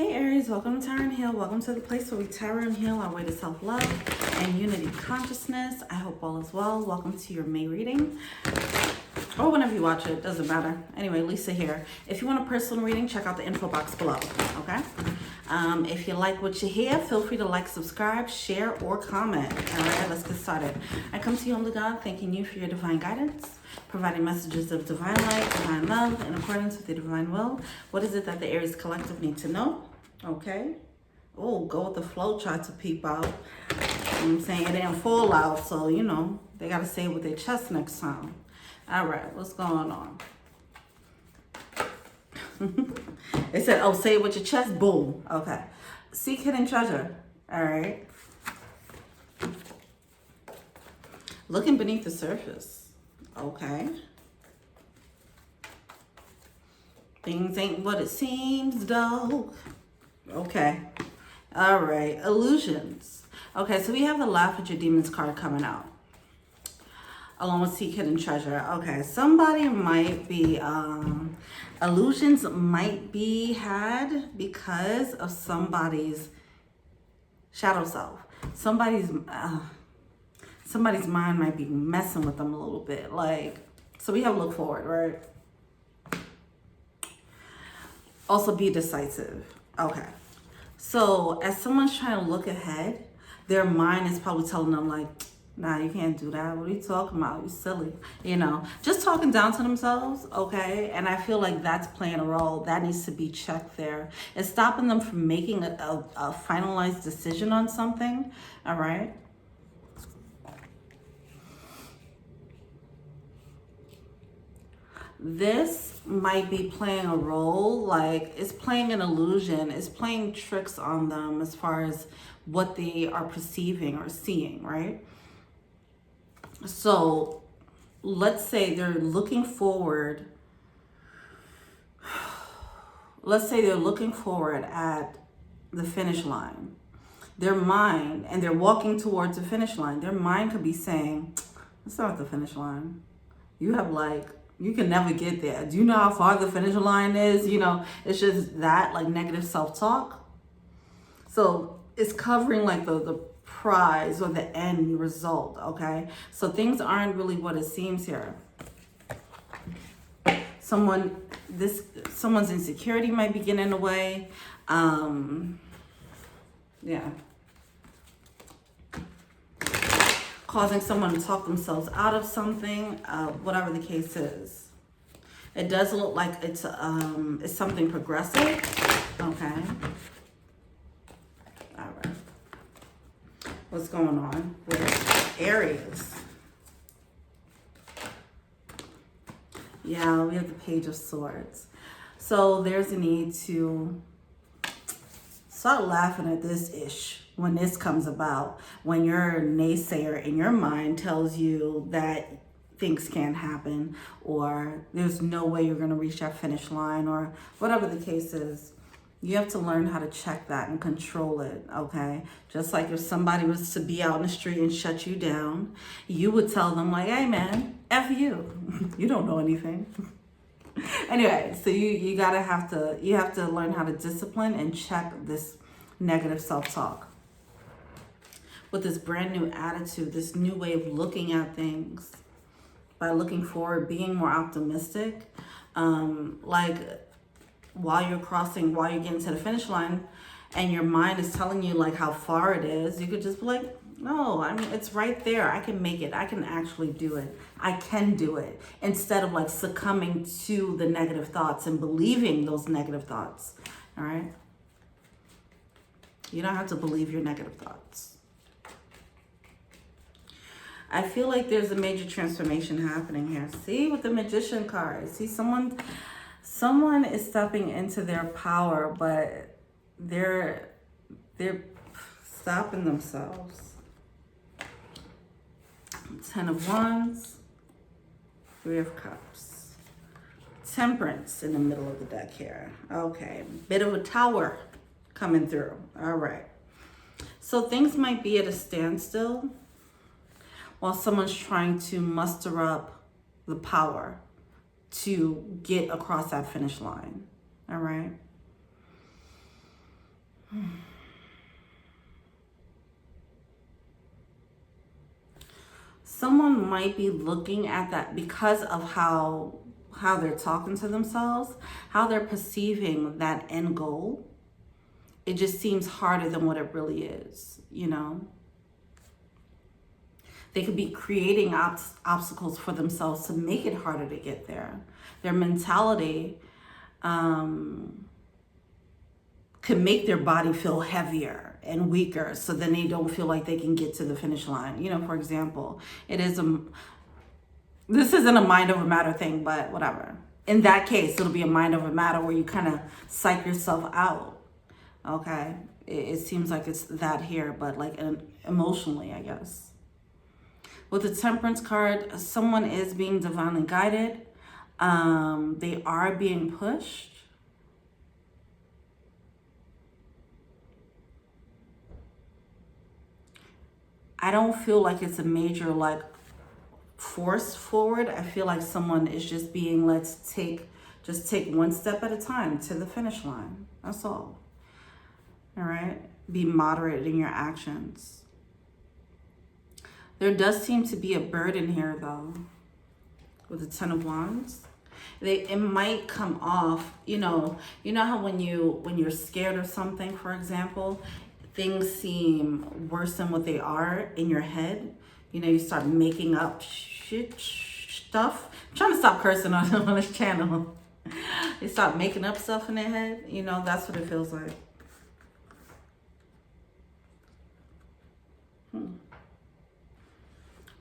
Hey Aries, welcome to Tarot and Heal. Welcome to the place where we tarot and heal our way to self-love and unity consciousness. I hope all is well. Welcome to your May reading. Or whenever you watch it, doesn't matter. Anyway, Lisa here. If you want a personal reading, check out the info box below, okay? If you like what you hear, feel free to like, subscribe, share, or comment. All right, let's get started. I come to you, only God, thanking you for your divine guidance, providing messages of divine light, divine love, in accordance with your divine will. What is it that the Aries Collective need to know? Okay. Oh, go with the flow chart to peep out. You know what I'm saying? It didn't fall out, so, you know, they got to say it with their chest next time. All right, what's going on? It said, oh, say it with your chest. Boom. Okay. Seek hidden treasure. All right. Looking beneath the surface. Okay. Things ain't what it seems, though. Okay. All right. Illusions. Okay, so we have the Laugh at Your Demons card coming out, along with Seek Hidden Treasure. Okay, somebody might be, illusions might be had because of somebody's shadow self. Somebody's mind might be messing with them a little bit. Like, so we have to look forward, right? Also be decisive. Okay. So as someone's trying to look ahead, their mind is probably telling them like, nah, you can't do that. What are you talking about? You silly. You know, just talking down to themselves, okay? And I feel like that's playing a role. That needs to be checked there. It's stopping them from making a finalized decision on something, all right? This might be playing a role, like it's playing an illusion. It's playing tricks on them as far as what they are perceiving or seeing, right? So let's say they're looking forward. Let's say they're looking forward at the finish line. Their mind, and they're walking towards the finish line. Their mind could be saying, it's not the finish line. You have like, you can never get there. Do you know how far the finish line is? You know, it's just that like negative self-talk. So it's covering like the prize or the end result, okay? So things aren't really what it seems here. Someone's insecurity might be getting in the way. Yeah. Causing someone to talk themselves out of something, whatever the case is. It does look like it's something progressive, okay? All right. What's going on with Aries? Yeah, we have the Page of Swords. So there's a need to start laughing at this ish when this comes about, when your naysayer in your mind tells you that things can't happen, or there's no way you're going to reach that finish line, or whatever the case is. You have to learn how to check that and control it, okay? Just like if somebody was to be out in the street and shut you down, you would tell them like, hey man, F you. You don't know anything. Anyway, so you have to learn how to discipline and check this negative self-talk. With this brand new attitude, this new way of looking at things, by looking forward, being more optimistic, like while you're getting to the finish line and your mind is telling you like how far it is, you could just be like, no, I mean, it's right there. I can make it. I can actually do it. I can do it. Instead of like succumbing to the negative thoughts and believing those negative thoughts, all right? You don't have to believe your negative thoughts. I feel like there's a major transformation happening here. See, with the Magician card. See, someone is stepping into their power, but they're stopping themselves. 10 of Wands, 3 of Cups. Temperance in the middle of the deck here. Okay, bit of a Tower coming through. All right. So things might be at a standstill while someone's trying to muster up the power to get across that finish line. All right. someone might be looking at that because of how they're talking to themselves, how they're perceiving that end goal. It just seems harder than what it really is, you know? They could be creating obstacles for themselves to make it harder to get there. Their mentality can make their body feel heavier and weaker, so then they don't feel like they can get to the finish line. You know, for example, this isn't a mind over matter thing, but whatever. In that case, it'll be a mind over matter where you kind of psych yourself out. Okay, it seems like it's that here, but like emotionally, I guess. With the Temperance card, someone is being divinely guided. They are being pushed. I don't feel like it's a major like force forward. I feel like someone is just being, just take one step at a time to the finish line. That's all. All right. Be moderate in your actions. There does seem to be a burden here though, with the Ten of Wands. It might come off, you know how when you're scared of something, for example, things seem worse than what they are in your head. You know, you start making up stuff. I'm trying to stop cursing on this channel. They start making up stuff in their head. You know, that's what it feels like.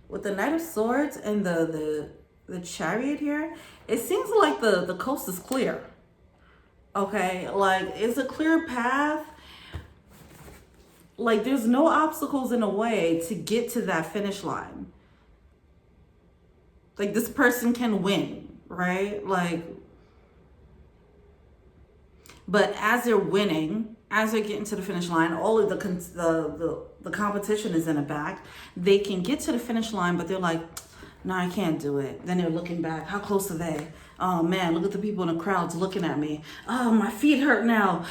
With the Knight of Swords and the Chariot here, it seems like the coast is clear. Okay, like it's a clear path. Like there's no obstacles in a way to get to that finish line. Like this person can win, right? Like, but as they're winning, as they're getting to the finish line, all of the competition is in the back. They can get to the finish line, but they're like, no, I can't do it. Then they're looking back. How close are they? Oh man, look at the people in the crowds looking at me. Oh, my feet hurt now.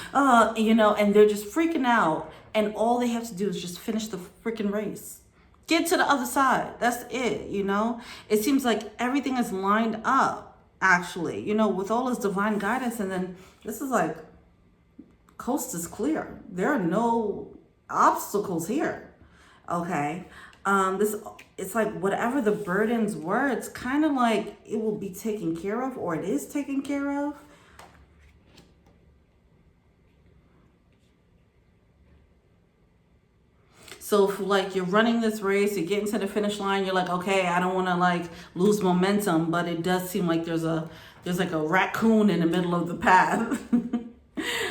You know, and they're just freaking out. And all they have to do is just finish the freaking race. Get to the other side. That's it, you know? It seems like everything is lined up, actually, you know, with all this divine guidance. And then this is like, coast is clear. There are no obstacles here. Okay. It's like whatever the burdens were, it's kind of like it will be taken care of, or it is taken care of. So if like you're running this race, you're getting to the finish line, you're like, okay, I don't want to like lose momentum, but it does seem like there's like a raccoon in the middle of the path.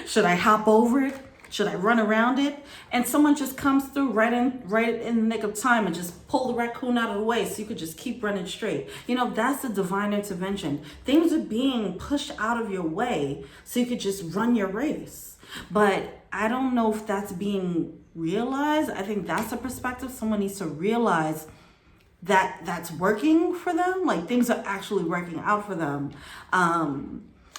Should I hop over it? Should I run around it? And someone just comes through right in the nick of time and just pull the raccoon out of the way so you could just keep running straight. You know, that's the divine intervention. Things are being pushed out of your way so you could just run your race. But I don't know if that's being realized. I think that's a perspective someone needs to realize, that that's working for them. Like things are actually working out for them.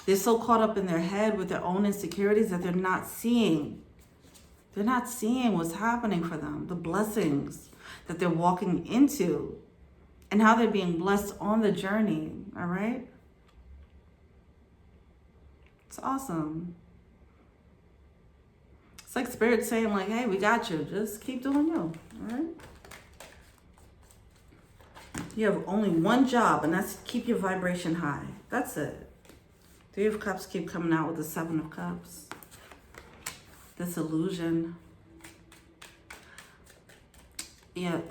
They're so caught up in their head with their own insecurities that they're not seeing what's happening for them, the blessings that they're walking into and how they're being blessed on the journey. All right. It's awesome. It's like Spirit saying like, hey, we got you. Just keep doing you. All right. You have only one job, and that's keep your vibration high. That's it. Three of Cups keep coming out with the Seven of Cups. This illusion. Yeah,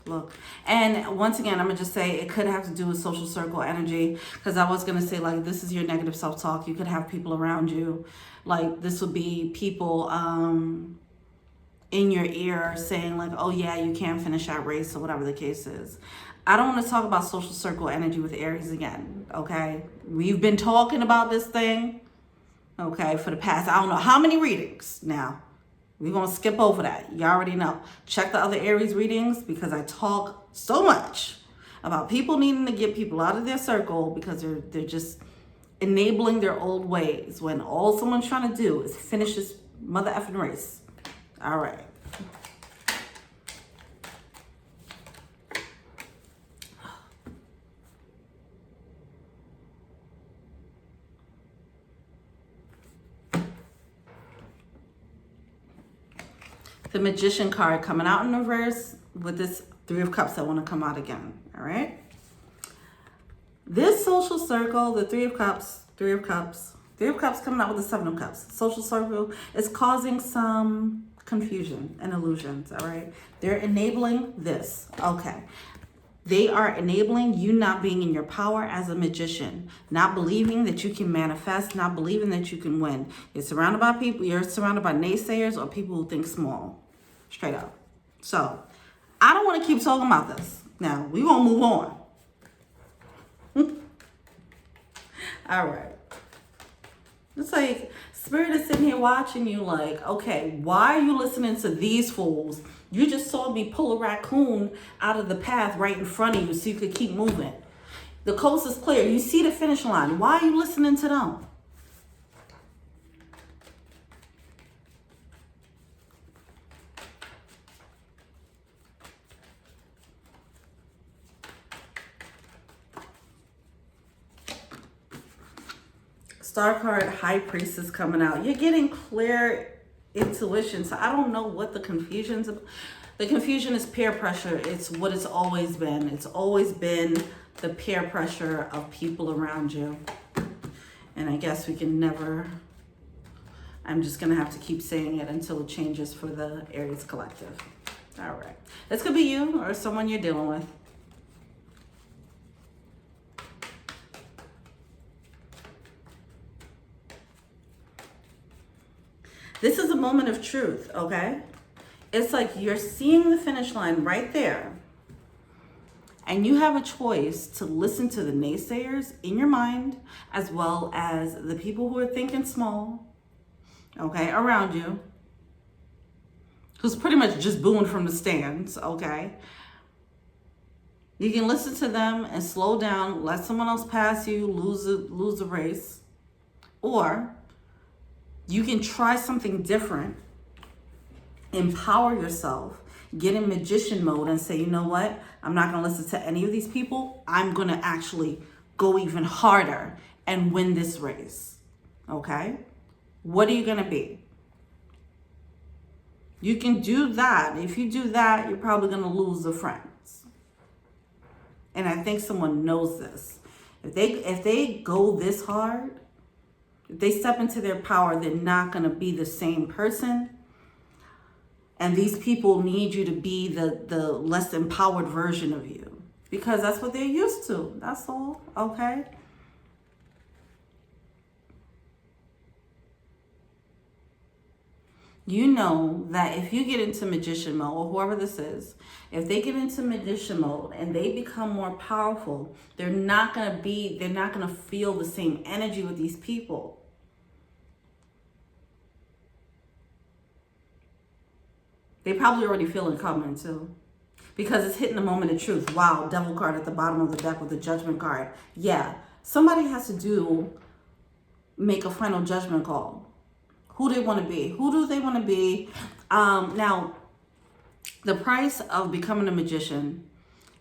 look. And once again, I'm going to just say it could have to do with social circle energy, because I was going to say, like, this is your negative self-talk. You could have people around you. Like, this would be people in your ear saying, like, oh, yeah, you can't finish that race, or whatever the case is. I don't want to talk about social circle energy with Aries again, okay? We've been talking about this thing, okay, for the past, I don't know how many readings now. We're going to skip over that. You already know. Check the other Aries readings, because I talk so much about people needing to get people out of their circle because they're just enabling their old ways when all someone's trying to do is finish this mother effing race. All right. The Magician card coming out in reverse with this Three of Cups that want to come out again. All right. This social circle, the Three of Cups coming out with the Seven of Cups. Social circle is causing some confusion and illusions. All right. They're enabling this. Okay. They are enabling you not being in your power as a magician, not believing that you can manifest, not believing that you can win. You're surrounded by people, you're surrounded by naysayers or people who think small, straight up. So I don't want to keep talking about this. Now we won't move on. All right. It's like Spirit is sitting here watching you like, okay, why are you listening to these fools? You just saw me pull a raccoon out of the path right in front of you so you could keep moving. The coast is clear. You see the finish line. Why are you listening to them? Star card, High Priestess coming out. You're getting clear intuition. So I don't know what the confusion's about. The confusion is peer pressure. It's what it's always been. It's always been the peer pressure of people around you. And I guess we can never, I'm just going to have to keep saying it until it changes for the Aries collective. All right. This could be you or someone you're dealing with. This is a moment of truth, okay? It's like you're seeing the finish line right there. And you have a choice to listen to the naysayers in your mind, as well as the people who are thinking small, okay, around you, who's pretty much just booing from the stands, okay? You can listen to them and slow down, let someone else pass you, lose a race. Or you can try something different, empower yourself, get in magician mode and say, you know what? I'm not going to listen to any of these people. I'm going to actually go even harder and win this race. Okay? What are you going to be? You can do that. If you do that, you're probably going to lose the friends. And I think someone knows this. If they go this hard, if they step into their power, they're not going to be the same person. And these people need you to be the less empowered version of you. Because that's what they're used to. That's all. Okay? You know that if you get into magician mode, or whoever this is, if they get into magician mode and they become more powerful, they're not going to feel the same energy with these people. They probably already feel it coming too. Because it's hitting the moment of truth. Wow, devil card at the bottom of the deck with the judgment card. Yeah, somebody has to make a final judgment call. Who they want to be. Who do they want to be? Now, the price of becoming a magician,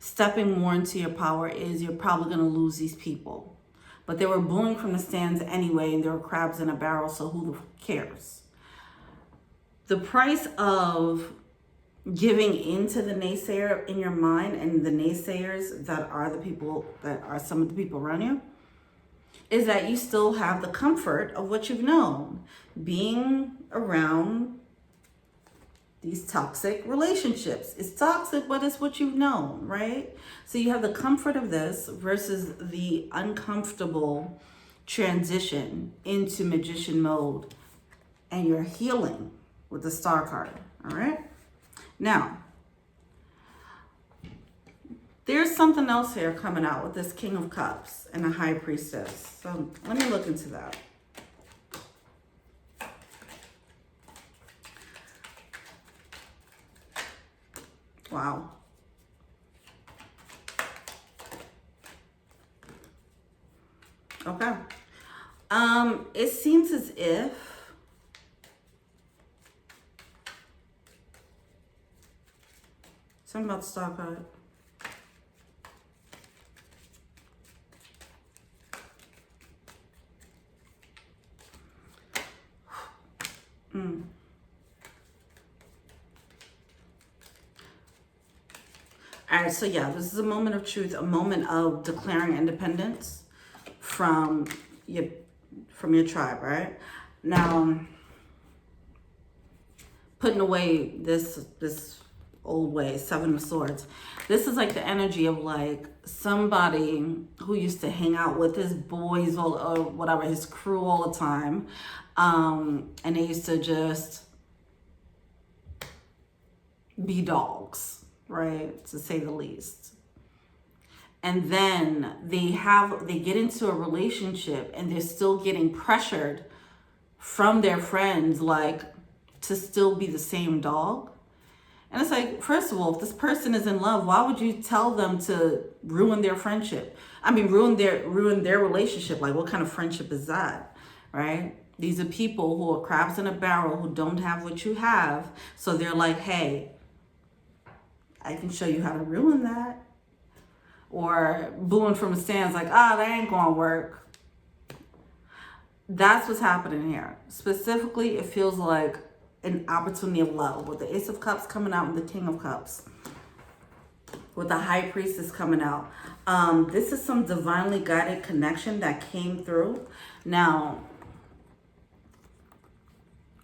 stepping more into your power, is you're probably going to lose these people. But they were booing from the stands anyway, and there were crabs in a barrel, so who cares? The price of giving into the naysayer in your mind, and the naysayers that are the people, that are some of the people around you, is that you still have the comfort of what you've known. Being around these toxic relationships. It's toxic, but it's what you've known, right? So you have the comfort of this versus the uncomfortable transition into magician mode, and you're healing with the star card, all right? Now, there's something else here coming out with this King of Cups and a High Priestess. So let me look into that. Wow. Okay. It seems as if something about the star card. All right, so yeah, this is a moment of truth, a moment of declaring independence from your tribe, right? Now, putting away this old way, Seven of Swords. This is like the energy of like somebody who used to hang out with his boys or whatever, his crew all the time. And they used to just be dogs, right? To say the least. And then they get into a relationship and they're still getting pressured from their friends, like to still be the same dog. And it's like, first of all, if this person is in love, why would you tell them to ruin their friendship? I mean, ruin their relationship. Like, what kind of friendship is that, right? These are people who are crabs in a barrel who don't have what you have. So they're like, hey, I can show you how to ruin that. Or booing from the stands like, that ain't gonna work. That's what's happening here. Specifically, it feels like an opportunity of love with the Ace of Cups coming out and the King of Cups. With the High Priestess coming out. This is some divinely guided connection that came through. Now,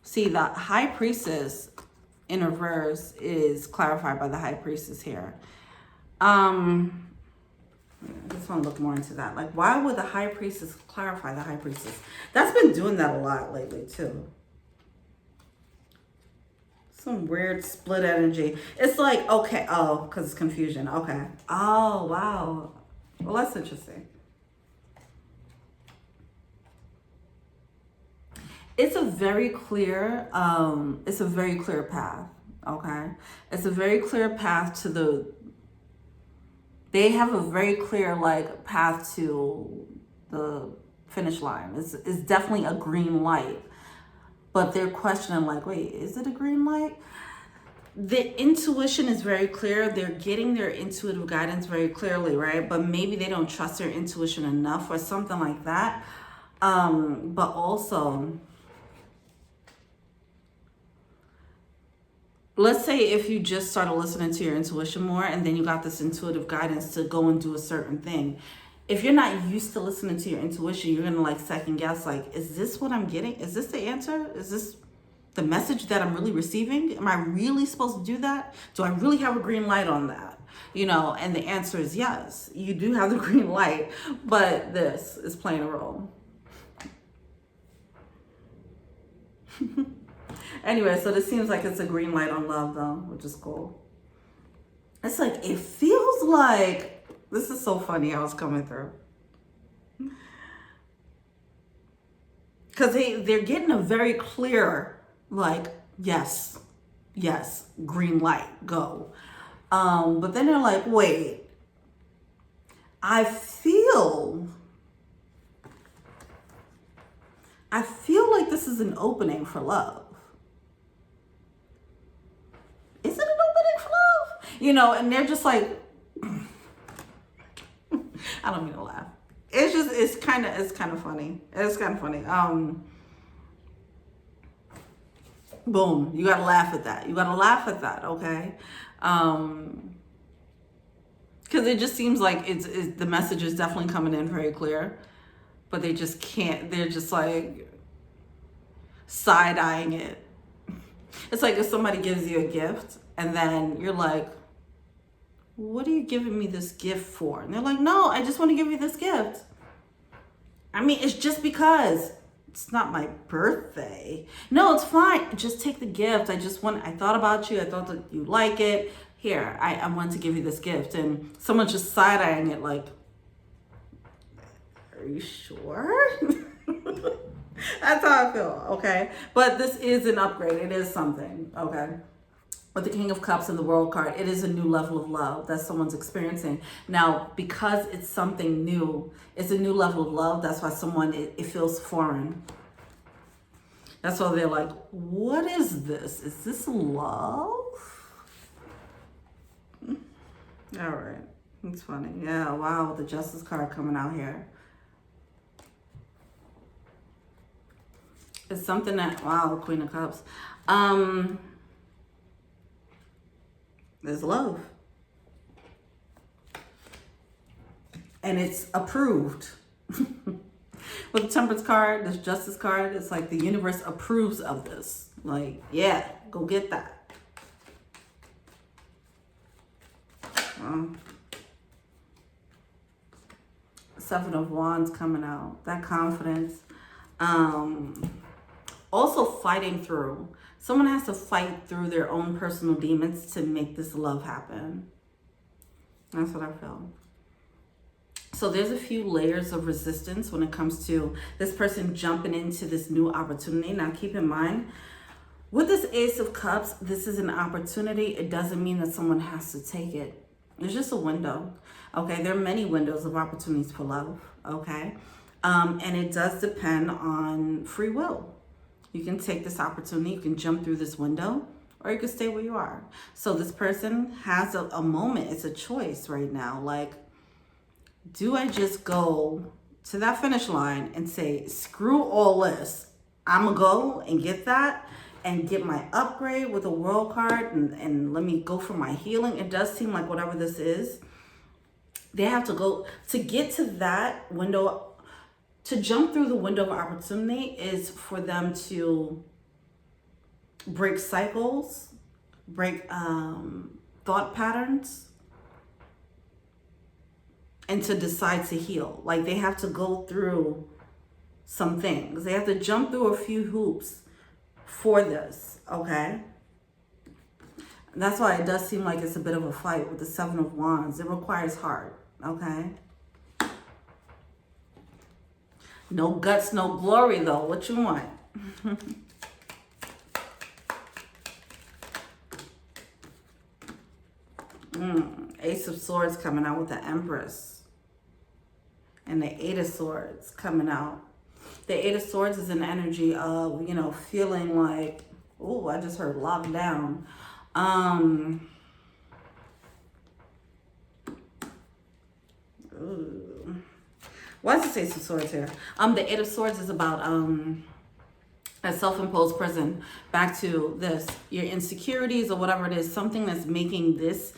see, the High Priestess in reverse is clarified by the High Priestess here. I just want to look more into that. Like, why would the High Priestess clarify the High Priestess? That's been doing that a lot lately, too. Some weird split energy. It's like, okay, because it's confusion. Okay. Oh, wow. Well, that's interesting. It's a very clear, path, okay? It's a very clear path to they have a very clear, like, path to the finish line. It's definitely a green light. But they're questioning, like, wait, is it a green light? The intuition is very clear. They're getting their intuitive guidance very clearly, right? But maybe they don't trust their intuition enough or something like that. But also, let's say if you just started listening to your intuition more and then you got this intuitive guidance to go and do a certain thing. If you're not used to listening to your intuition, you're going to like second guess, like, is this what I'm getting? Is this the answer? Is this the message that I'm really receiving? Am I really supposed to do that? Do I really have a green light on that? You know, and the answer is yes, you do have the green light, but this is playing a role. Anyway, so this seems like it's a green light on love though, which is cool. It's like, it feels like, this is so funny how it's coming through. Because they're getting a very clear, like, yes, green light, go. But then they're like, wait, I feel like this is an opening for love. Is it an opening for love? You know, and they're just like, I don't mean to laugh. It's kind of funny. It's kind of funny. Boom. You got to laugh at that. Okay. Because it just seems like the message is definitely coming in very clear, but they just can't. They're just like side-eyeing it. It's like if somebody gives you a gift and then you're like, what are you giving me this gift for? And they're like, no, I just want to give you this gift. I mean, it's just because it's not my birthday. No, it's fine. Just take the gift. I thought about you. I thought that you like it. Here, I want to give you this gift. And someone's just side-eyeing it like, are you sure? That's how I feel, okay? But this is an upgrade. It is something, okay? With the King of Cups and the World card, it is a new level of love that someone's experiencing. Now, because it's something new, it's a new level of love. That's why it feels foreign. That's why they're like, what is this? Is this love? All right. It's funny. Yeah, wow, with the Justice card coming out here. It's something that, wow, Queen of Cups. There's love. and it's approved. With the Temperance card, this Justice card, it's like the universe approves of this. Like, yeah, go get that. Seven of Wands coming out. That confidence. Also fighting through. Someone has to fight through their own personal demons to make this love happen. That's what I feel. So there's a few layers of resistance when it comes to this person jumping into this new opportunity. Now keep in mind, with this Ace of Cups, this is an opportunity. It doesn't mean that someone has to take it. It's just a window. Okay, there are many windows of opportunities for love. Okay, and it does depend on free will. You can take this opportunity, you can jump through this window, or you can stay where you are. So this person has a moment, it's a choice right now. Like, do I just go to that finish line and say, screw all this, I'm gonna go and get that and get my upgrade with a world card and let me go for my healing? It does seem like whatever this is, they have to go to get to that window. To jump through the window of opportunity is for them to break cycles, break thought patterns, and to decide to heal. Like, they have to go through some things. They have to jump through a few hoops for this, okay? And that's why it does seem like it's a bit of a fight with the Seven of Wands. It requires heart, okay? No guts, no glory, though. What you want? Ace of Swords coming out with the Empress. And the Eight of Swords coming out. The Eight of Swords is an energy of, you know, feeling like, oh, I just heard locked down. Why does it say some swords here? The Eight of Swords is about a self-imposed prison. Back to this, your insecurities or whatever it is, something that's making this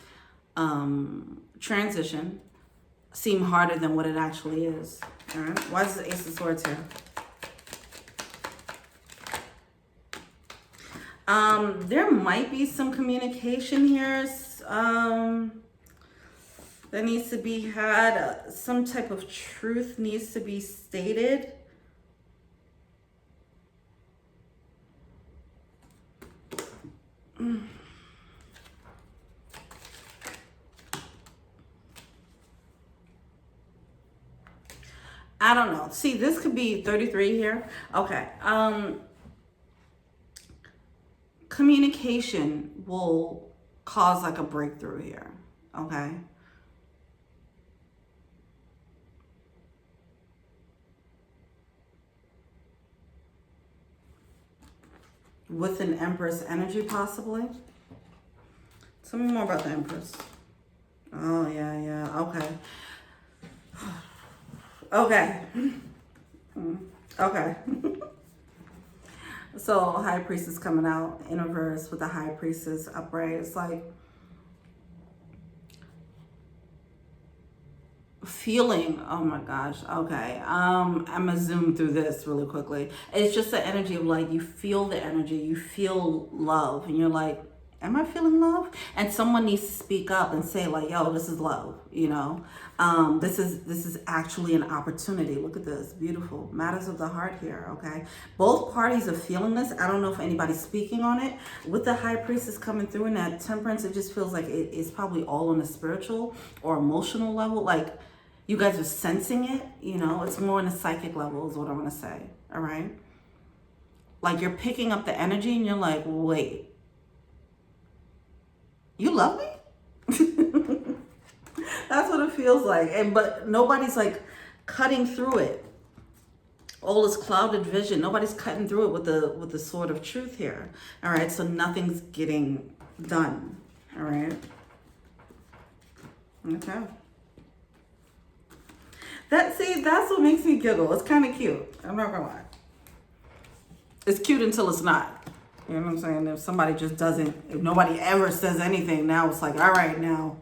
transition seem harder than what it actually is. All right. Why is the Ace of Swords here? There might be some communication here. That needs to be had. Some type of truth needs to be stated. I don't know. See, this could be 33 here. Okay. Communication will cause like a breakthrough here. Okay. With an Empress energy, possibly. Tell me more about the Empress. Oh, yeah. Okay. Okay. Okay. So, High Priestess coming out in reverse with the High Priestess upright. It's like feeling, oh my gosh, okay. I'm gonna zoom through this really quickly. It's just the energy of like, you feel the energy, you feel love, and you're like, am I feeling love? And someone needs to speak up and say like, yo, this is love, you know? This is actually an opportunity. Look at this, beautiful. Matters of the heart here, okay? Both parties are feeling this. I don't know if anybody's speaking on it. With the High Priestess coming through in that Temperance, it just feels like it's probably all on a spiritual or emotional level. Like, you guys are sensing it, you know? It's more on a psychic level is what I want to say, all right? Like, you're picking up the energy and you're like, wait, you love me? That's what it feels like. But nobody's like cutting through it. All this clouded vision. Nobody's cutting through it with the sword of truth here. All right, so nothing's getting done. All right. Okay. That's what makes me giggle. It's kind of cute. I'm not gonna lie. It's cute until it's not. You know what I'm saying? If somebody just doesn't, if nobody ever says anything, now it's like, all right, now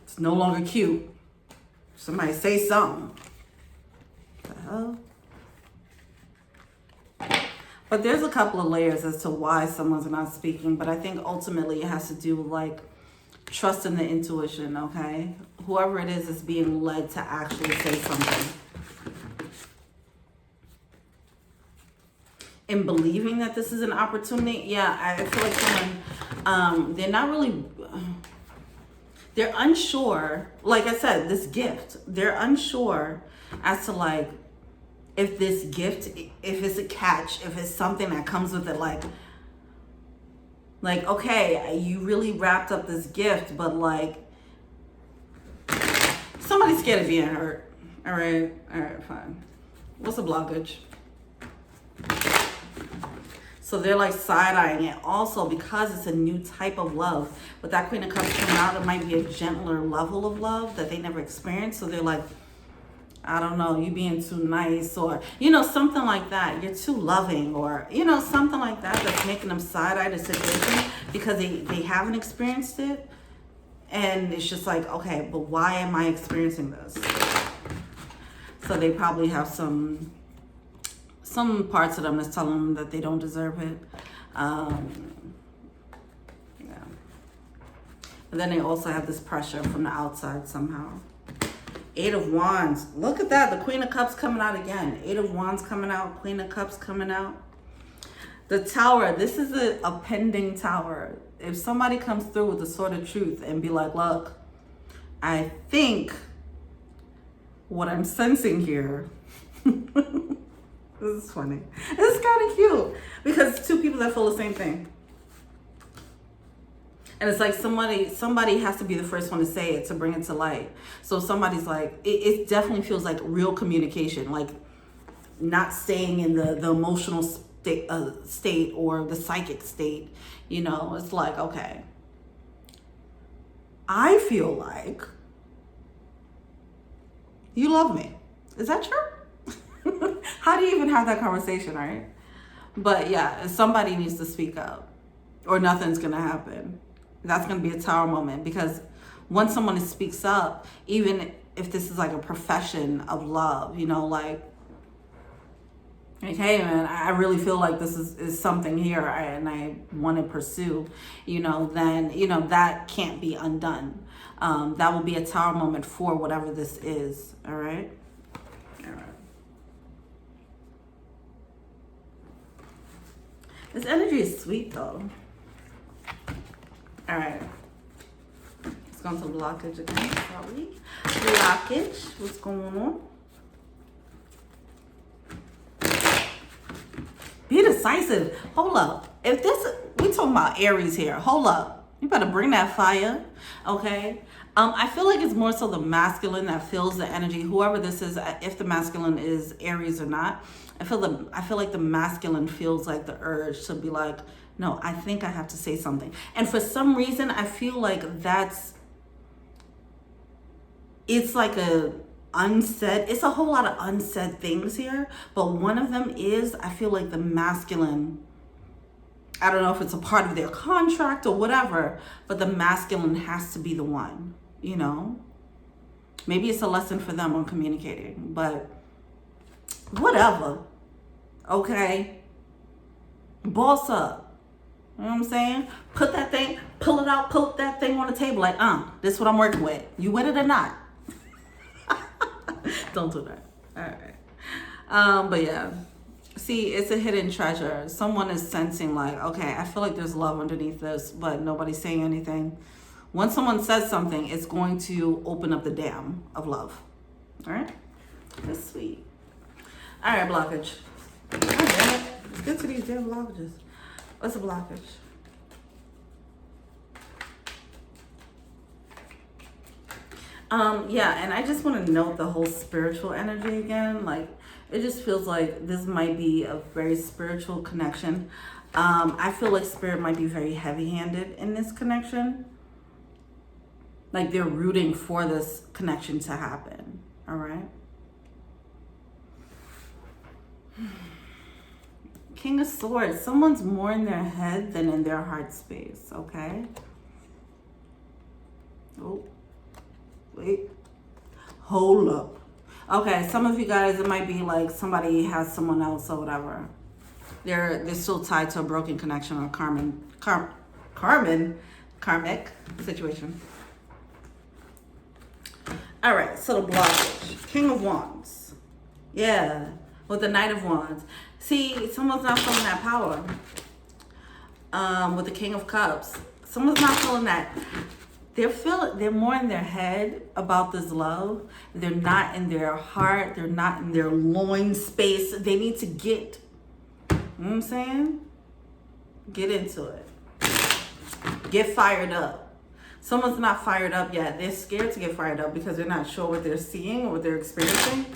it's no longer cute. Somebody say something. What the hell? But there's a couple of layers as to why someone's not speaking. But I think ultimately it has to do with like trust in the intuition, okay? Whoever it is being led to actually say something. In believing that this is an opportunity, yeah, I feel like someone, they're not really, they're unsure. Like I said, this gift, they're unsure as to like, if this gift, if it's a catch, if it's something that comes with it, like, okay, you really wrapped up this gift, but like, somebody's scared of being hurt. All right, fine. What's a blockage? So they're like side-eyeing it. Also, because it's a new type of love, with that Queen of Cups coming out, it might be a gentler level of love that they never experienced. So they're like, I don't know, you being too nice, or, you know, something like that. You're too loving, or, you know, something like that that's making them side-eye the situation because they haven't experienced it. And it's just like, okay, but why am I experiencing this? So they probably have some parts of them that's telling them that they don't deserve it. Yeah. And then they also have this pressure from the outside somehow. 8 of Wands. Look at that. The Queen of Cups coming out again. 8 of Wands coming out. Queen of Cups coming out. The Tower. This is a pending Tower. If somebody comes through with the Sword of Truth and be like, look, I think what I'm sensing here. This is funny. This is kind of cute because it's two people that feel the same thing. And it's like somebody has to be the first one to say it, to bring it to light. So somebody's like, it definitely feels like real communication, like not staying in the emotional state or the psychic state. You know, it's like, okay, I feel like you love me. Is that true? How do you even have that conversation, right? But yeah, somebody needs to speak up or nothing's going to happen. That's going to be a Tower moment, because once someone speaks up, even if this is like a profession of love, you know, like, hey man, I really feel like this is something here and I want to pursue, you know, then, you know, that can't be undone. That will be a Tower moment for whatever this is. All right. All right. This energy is sweet though. All right. Let's go into blockage again. Sorry. Blockage. What's going on? Be decisive. Hold up. If this, we talking about Aries here. Hold up. You better bring that fire. Okay. I feel like it's more so the masculine that feels the energy. Whoever this is, if the masculine is Aries or not, I feel like the masculine feels like the urge to be like, no, I think I have to say something. And for some reason, I feel like it's like it's a whole lot of unsaid things here. But one of them is, I feel like the masculine, I don't know if it's a part of their contract or whatever, but the masculine has to be the one, you know? Maybe it's a lesson for them on communicating, but whatever. Okay? Boss up. You know what I'm saying? Pull it out, put that thing on the table like, this is what I'm working with. You with it or not? Don't do that. All right. But yeah. See, it's a hidden treasure. Someone is sensing like, okay, I feel like there's love underneath this, but nobody's saying anything. Once someone says something, it's going to open up the dam of love. All right? That's sweet. All right, blockage. God damn it. Let's get to these damn blockages. What's a blockage? Yeah, and I just want to note the whole spiritual energy again. Like, it just feels like this might be a very spiritual connection. I feel like spirit might be very heavy-handed in this connection. Like they're rooting for this connection to happen. All right. King of Swords. Someone's more in their head than in their heart space. Okay. Oh, wait. Hold up. Okay, some of you guys, it might be like somebody has someone else or whatever. They're still tied to a broken connection or karmic situation. All right, so the blockage. King of Wands. Yeah, with the Knight of Wands. See, someone's not feeling that power. With the King of Cups. Someone's not feeling that. They're more in their head about this love. They're not in their heart. They're not in their loin space. They need to get, you know what I'm saying? Get into it. Get fired up. Someone's not fired up yet. They're scared to get fired up because they're not sure what they're seeing or what they're experiencing.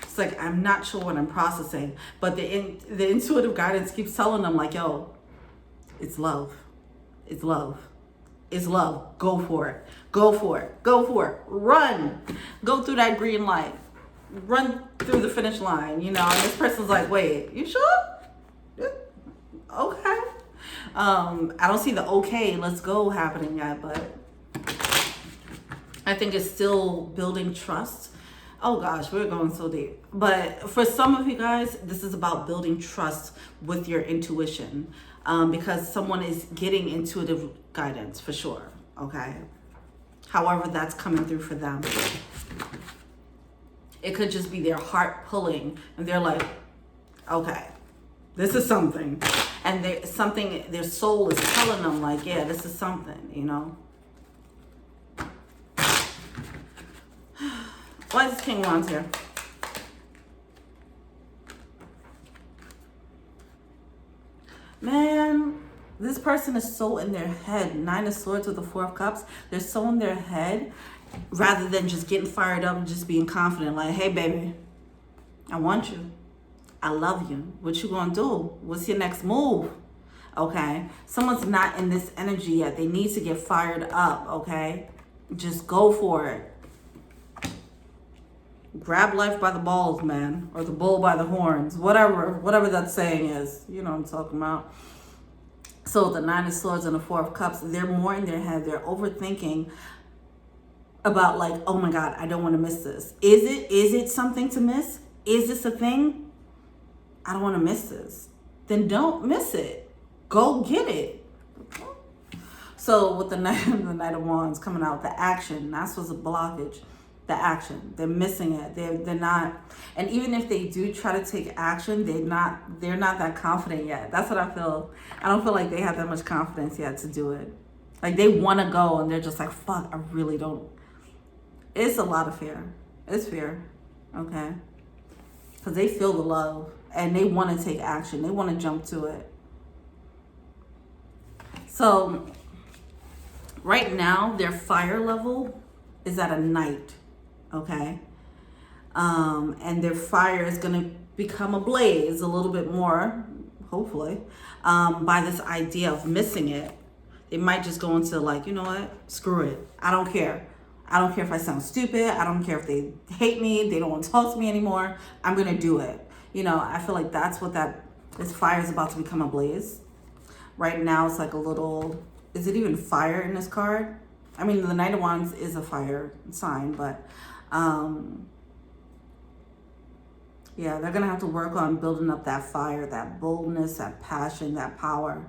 It's like, I'm not sure what I'm processing. But the intuitive guidance keeps telling them like, yo, it's love. It's love. It's love. Go for it. Go for it. Go for it. Run. Go through that green light. Run through the finish line. You know, and this person's like, wait, you sure? Okay. I don't see the okay, let's go happening yet, but I think it's still building trust. Oh gosh, we're going so deep. But for some of you guys, this is about building trust with your intuition. Because someone is getting intuitive guidance for sure, okay? However that's coming through for them. It could just be their heart pulling and they're like, okay, this is something. And their soul is telling them like, yeah, this is something, you know? Why is this King of Wands here? Man, this person is so in their head. Nine of Swords with the Four of Cups. They're so in their head rather than just getting fired up and just being confident. Like, hey, baby, I want you. I love you. What you gonna do? What's your next move? Okay? Someone's not in this energy yet. They need to get fired up, okay? Just go for it. Grab life by the balls, man. Or the bull by the horns. Whatever that saying is. You know what I'm talking about. So the Nine of Swords and the Four of Cups, they're more in their head. They're overthinking about like, oh my God, I don't want to miss this. Is it something to miss? Is this a thing? I don't want to miss this. Then don't miss it. Go get it. So with the Knight of Wands coming out, the action, that's what's a blockage. The action, they're missing it. They're not, and even if they do try to take action, they're not that confident yet. That's what I feel. I don't feel like they have that much confidence yet to do it. Like they want to go and they're just like, fuck, I really don't. It's a lot of fear. It's fear, okay? Because they feel the love and they want to take action. They want to jump to it. So right now, their fire level is at a night. Okay, and their fire is going to become a blaze a little bit more, hopefully, by this idea of missing it. They might just go into like, you know what, screw it. I don't care. I don't care if I sound stupid. I don't care if they hate me. They don't want to talk to me anymore. I'm going to do it. You know, I feel like that's what this fire is about to become a blaze. Right now, it's like a little, is it even fire in this card? I mean, the Knight of Wands is a fire sign, but yeah, they're going to have to work on building up that fire, that boldness, that passion, that power.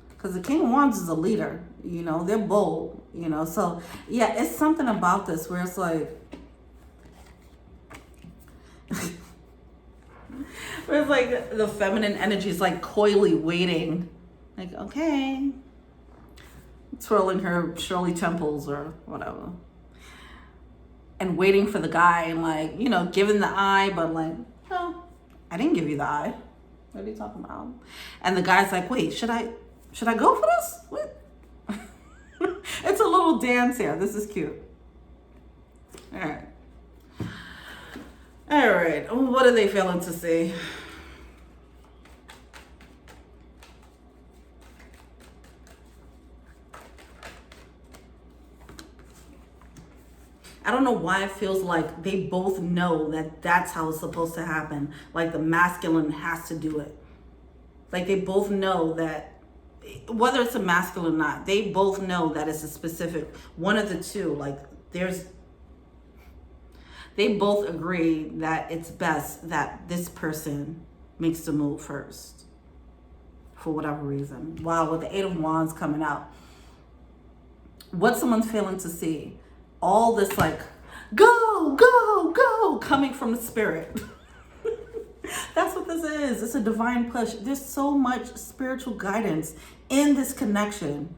Because the King of Wands is a leader, you know, they're bold, you know. So, yeah, it's something about this where it's like, where it's like the feminine energy is like coyly waiting. Like, okay, twirling her Shirley temples or whatever. And waiting for the guy and like, you know, giving the eye, but like, no, I didn't give you the eye. What are you talking about? And the guy's like, wait, should I go for this? What? It's a little dance here. This is cute. All right. All right. What are they failing to see? I don't know why it feels like they both know that that's how it's supposed to happen. Like the masculine has to do it. Like they both know that whether it's a masculine or not, they both know that it's a specific, one of the two, like they both agree that it's best that this person makes the move first, for whatever reason. Wow, with the Eight of Wands coming out, what someone's failing to see, all this like, go, go, go, coming from the spirit. That's what this is. It's a divine push. There's so much spiritual guidance in this connection.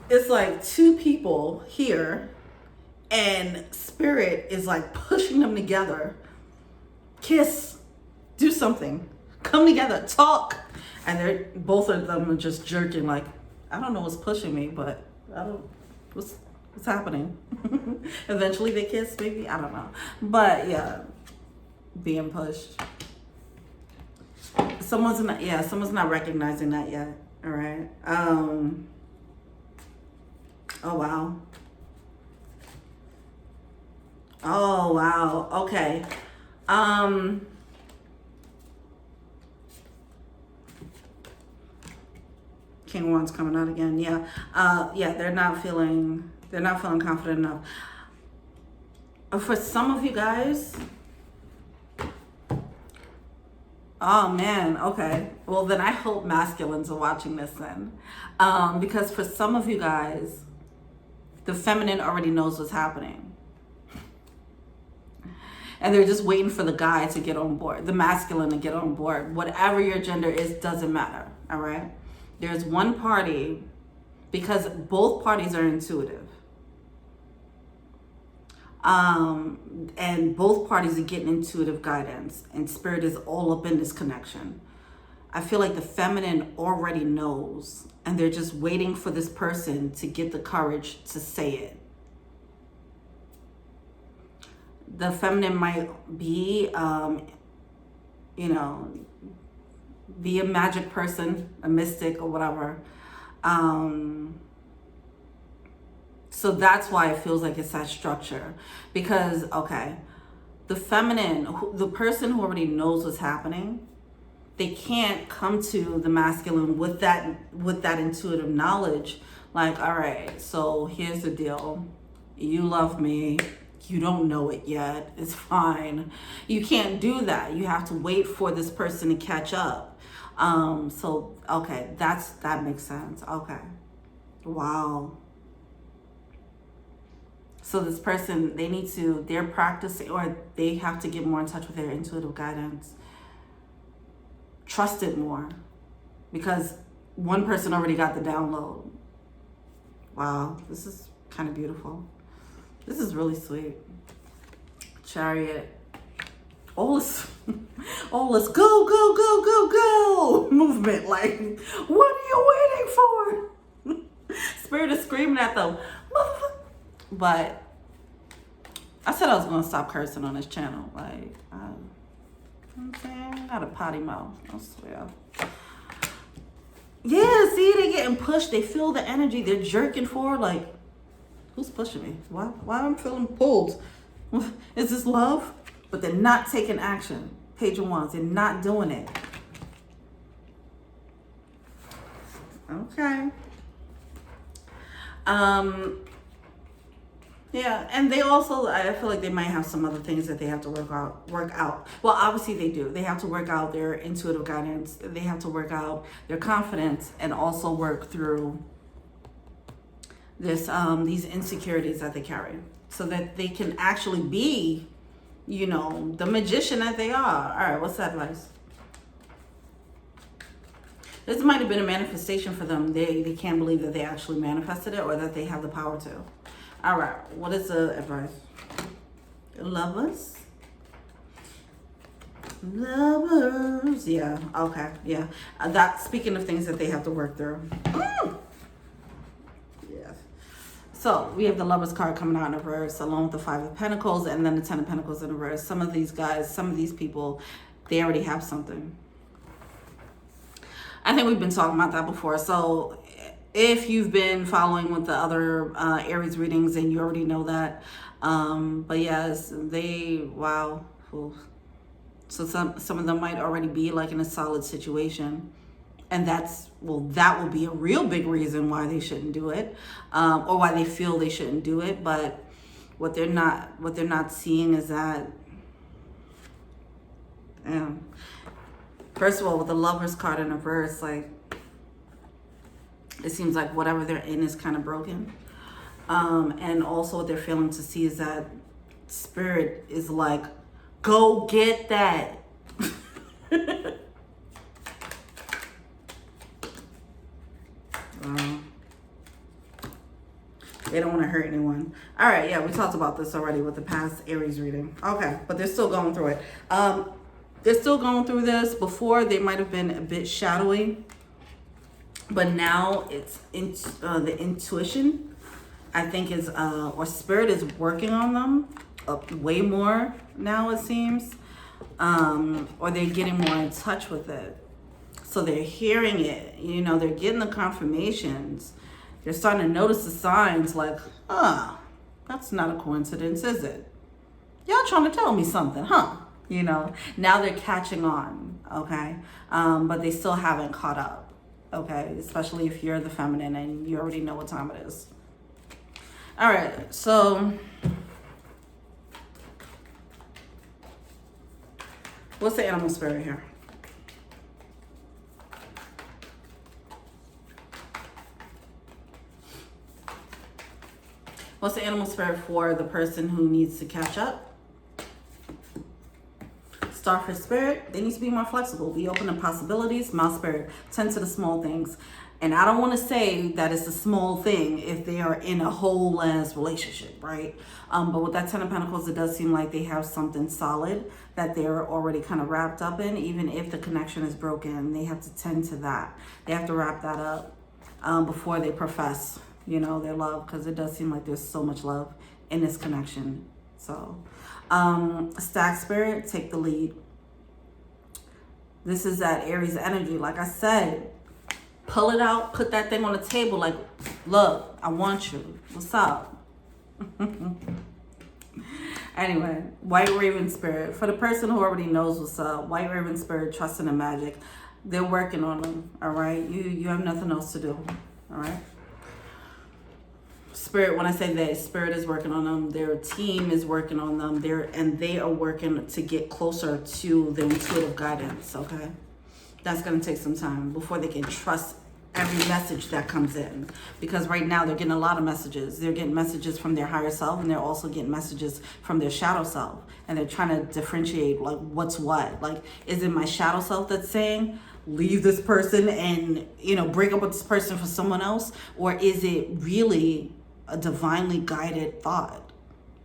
It's like two people here and spirit is like pushing them together. Kiss, do something, come together, talk. And they're, both of them are just jerking like, I don't know what's pushing me, but I don't, what's happening? Eventually they kiss, maybe, I don't know. But yeah, being pushed. Someone's not recognizing that yet. All right. Oh wow. Oh wow. Okay. King of Wands coming out again. Yeah. Yeah, they're not feeling confident enough. For some of you guys, oh man, okay. Well then I hope masculines are watching this then. Because for some of you guys, the feminine already knows what's happening. And they're just waiting for the guy to get on board, the masculine to get on board. Whatever your gender is, doesn't matter, all right? There's one party, because both parties are intuitive. And both parties are getting intuitive guidance, and spirit is all up in this connection. I feel like the feminine already knows, and they're just waiting for this person to get the courage to say it. The feminine might be, be a magic person, a mystic or whatever. So that's why it feels like it's that structure. Because, okay, the feminine, the person who already knows what's happening, they can't come to the masculine with that intuitive knowledge. Like, all right, so here's the deal. You love me. You don't know it yet. It's fine. You can't do that. You have to wait for this person to catch up. So, okay, that makes sense. Okay. Wow. So this person, they're practicing, or they have to get more in touch with their intuitive guidance. Trust it more, because one person already got the download. Wow, this is kind of beautiful. This is really sweet. Chariot. All this go, go, go, go, go movement. Like, what are you waiting for? Spirit is screaming at them. But I said I was going to stop cursing on this channel. Like, I'm saying, I got a potty mouth, I swear. Yeah, see, they getting pushed. They feel the energy. They're jerking forward. Like, who's pushing me? Why I'm feeling pulled? Is this love? But they're not taking action. Page of Wands, they're not doing it. Okay. Yeah, and they also, I feel like they might have some other things that they have to work out. Well, obviously they do. They have to work out their intuitive guidance. They have to work out their confidence, and also work through this these insecurities that they carry, so that they can actually be, the magician that they are. All right, what's that advice? This might have been a manifestation for them. They can't believe that they actually manifested it, or that they have the power to. All right, what is the advice? Lovers? Lovers. Yeah, okay, yeah. That, speaking of things that they have to work through. Yes. So we have the Lovers card coming out in reverse, along with the Five of Pentacles, and then the Ten of Pentacles in reverse. Some of these guys, some of these people, they already have something. I think we've been talking about that before. So if you've been following with the other Aries readings, and you already know that. But yes, wow. So some of them might already be like in a solid situation. And that will be a real big reason why they shouldn't do it, or why they feel they shouldn't do it. But what they're not seeing is that, first of all, with the Lovers card in reverse, like, it seems like whatever they're in is kind of broken. And also what they're failing to see is that Spirit is like, go get that. They don't want to hurt anyone. All right, yeah, we talked about this already with the past Aries reading. Okay, but they're still going through it. They're still going through this. Before, they might have been a bit shadowy, but now it's the intuition, I think, is or Spirit is working on them way more now, it seems, or they're getting more in touch with it. So they're hearing it, you know, they're getting the confirmations. They're starting to notice the signs like, that's not a coincidence, is it? Y'all trying to tell me something, huh? You know, now they're catching on, okay? But they still haven't caught up, okay? Especially if you're the feminine and you already know what time it is. All right, so what's the animal spirit here? What's the animal spirit for the person who needs to catch up? Starfish spirit, they need to be more flexible, be open to possibilities. Mouse spirit, tend to the small things. And I don't want to say that it's a small thing if they are in a whole ass relationship, right? But with that Ten of Pentacles, it does seem like they have something solid that they're already kind of wrapped up in. Even if the connection is broken, they have to tend to that. They have to wrap that up before they profess, you know, their love, because it does seem like there's so much love in this connection. So Stag spirit, take the lead. This is that Aries energy. Like I said, pull it out, put that thing on the table, like, look, I want you. What's up? Anyway, White Raven spirit, for the person who already knows what's up, White Raven spirit, trusting in magic. They're working on them, all right? You have nothing else to do, all right? Spirit, when I say they, Spirit is working on them. Their team is working on them. They are working to get closer to the intuitive guidance, okay? That's going to take some time before they can trust every message that comes in. Because right now they're getting a lot of messages. They're getting messages from their higher self, and they're also getting messages from their shadow self. And they're trying to differentiate, like, what's what. Like, is it my shadow self that's saying, leave this person and, you know, break up with this person for someone else? Or is it really a divinely guided thought?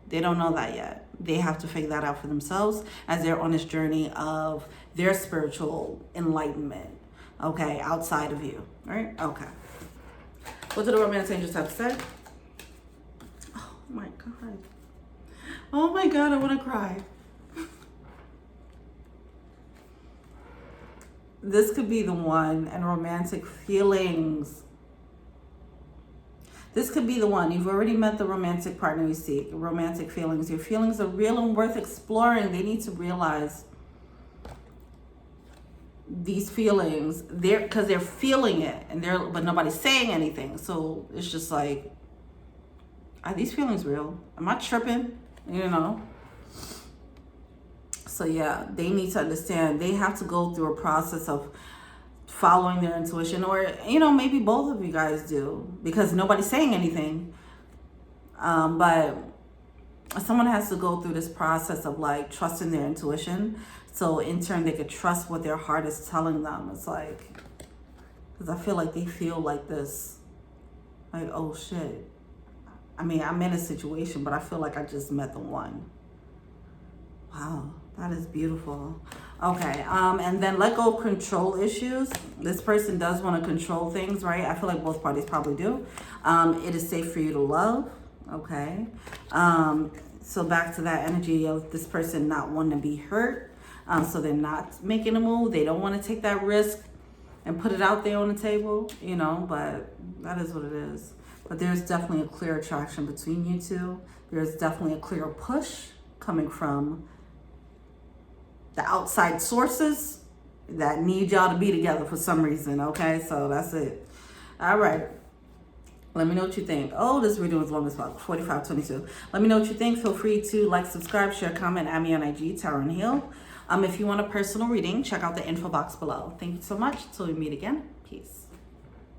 They don't know that yet. They have to figure that out for themselves as they're on this journey of their spiritual enlightenment, okay, outside of you, right? Okay. What do the romance angels have to say? Oh my God. Oh my God, I want to cry. This could be the one, and romantic feelings. This could be the one. You've already met the romantic partner you seek. Romantic feelings. Your feelings are real and worth exploring. They need to realize these feelings, because they're feeling it, but nobody's saying anything. So it's just like, are these feelings real? Am I tripping? You know? So yeah, they need to understand. They have to go through a process of following their intuition, or, you know, maybe both of you guys do, because nobody's saying anything. But someone has to go through this process of, like, trusting their intuition, so in turn they could trust what their heart is telling them. It's like, because I feel like they feel like this, like, oh shit, I mean, I'm in a situation, but I feel like I just met the one. Wow, that is beautiful. Okay, and then let go of control issues. This person does want to control things, right? I feel like both parties probably do. It is safe for you to love, okay? So back to that energy of this person not wanting to be hurt. So they're not making a move. They don't want to take that risk and put it out there on the table, you know, but that is what it is. But there's definitely a clear attraction between you two. There's definitely a clear push coming from the outside sources. that need y'all to be together for some reason, okay? So that's it. All right. Let me know what you think. Oh, this reading was long as fuck, 45:22. Let me know what you think. Feel free to like, subscribe, share, comment, add me on IG, Tower and Hill. If you want a personal reading, check out the info box below. Thank you so much. Till we meet again. Peace.